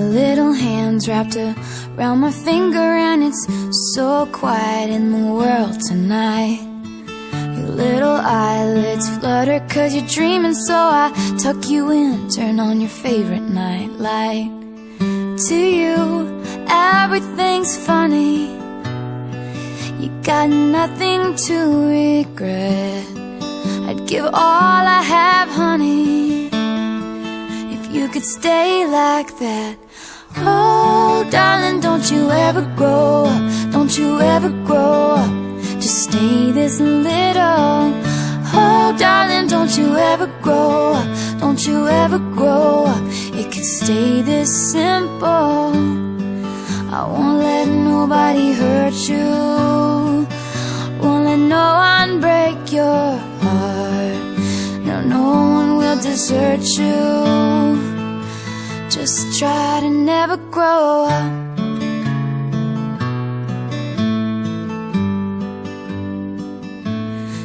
Your little hands wrapped around my finger, and it's so quiet in the world tonight. Your little eyelids flutter 'cause you're dreaming, so I tuck you in, turn on your favorite night light. To you, everything's funny. You got nothing to regret. I'd give all I have, honey, if you could stay like that. Oh, darling, don't you ever grow up, don't you ever grow up, just stay this little. Oh, darling, don't you ever grow up, don't you ever grow up, it could stay this simple. I won't let nobody hurt you, won't let no one break your heart. No, no one will desert you. Just try to never grow up.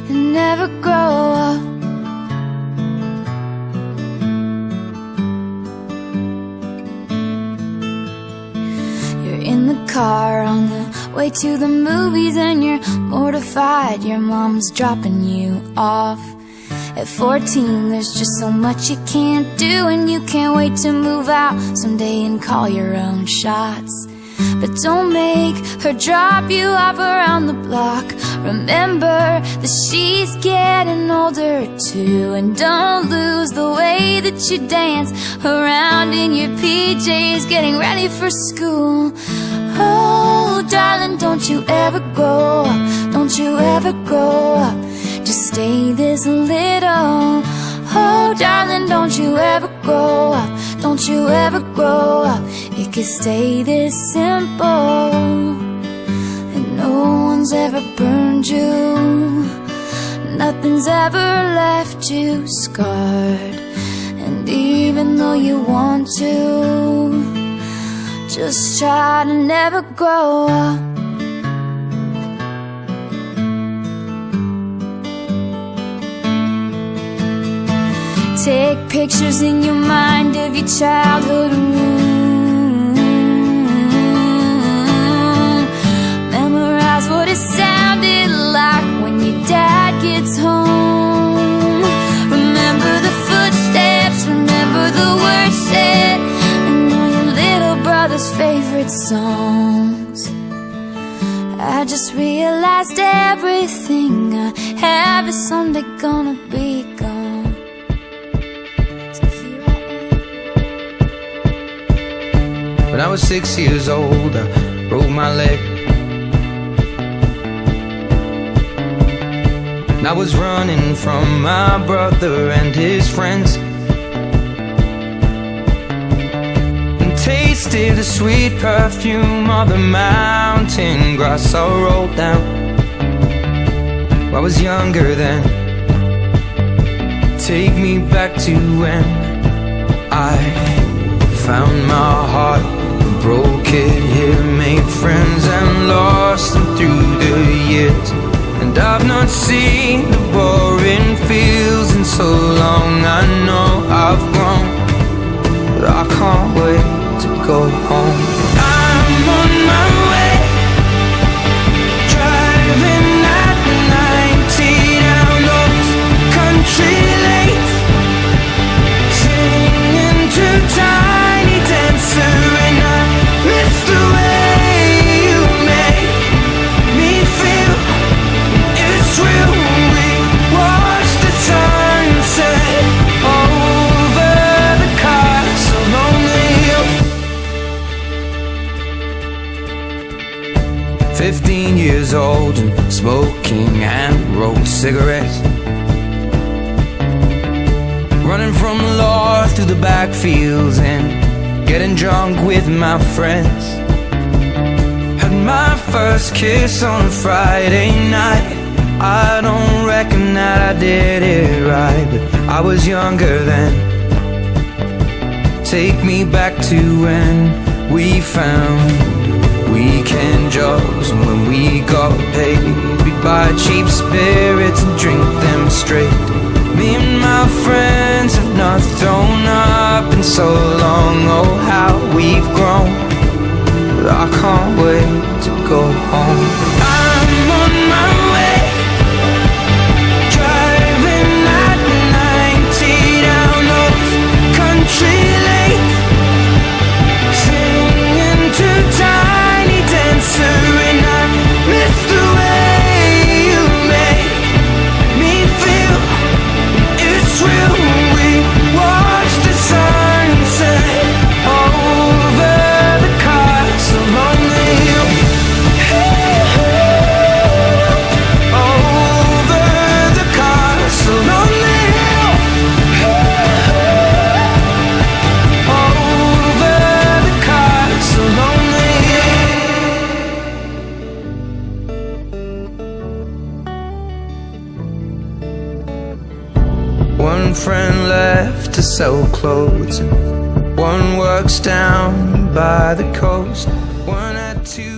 And never grow up. You're in the car on the way to the movies, and you're mortified your mom's dropping you off. At 14, there's just so much you can't do, and you can't wait to move out someday and call your own shots. But don't make her drop you off around the block. Remember that she's getting older too, and don't lose the way that you dance around in your PJs getting ready for school. Oh, darling, don't you ever grow up, don't you ever grow up, just stay this little. Oh, darling, don't you ever grow up, don't you ever grow up, it could stay this simple. And no one's ever burned you, nothing's ever left you scarred. And even though you want to, just try to never grow up. Take pictures in your mind of your childhood room. Memorize what it sounded like when your dad gets home. Remember the footsteps, remember the words said, and all your little brother's favorite songs. I just realized everything I have is someday gonna be gone. When I was 6 years old, I broke my leg, and I was running from my brother and his friends, and tasted the sweet perfume of the mountain grass I rolled down. I was younger then. Take me back to when I found my heart, broke it here, made friends and lost them through the years. And I've not seen the boring fields in so long. I know I've grown, but I can't wait to go home. I'm on my way, driving at 90 down those country lanes, singing to Tiny Dancer, and I miss the way you make me feel. It's real when we watch the sunset over the castle lonely hill. 15 years old and smoking hand-rolled cigarettes, running from the law through the backfields and getting drunk with my friends. Had my first kiss on a Friday night. I don't reckon that I did it right, but I was younger then. Take me back to when we found weekend jobs, and when we got paid, we'd buy cheap spirits and drink them straight. Me and my friends have not thrown up in so long. Oh, how we've can't wait to go home. I'm on my way, driving at 90 down those country lanes, singing to Tiny Dancer, and I miss the way you make me feel. It's real. We watch the sunset over the castle on the hill, over the castle on the hill, over the castle on the hill. One friend left to sell clothes, and one works down by the coast. One had two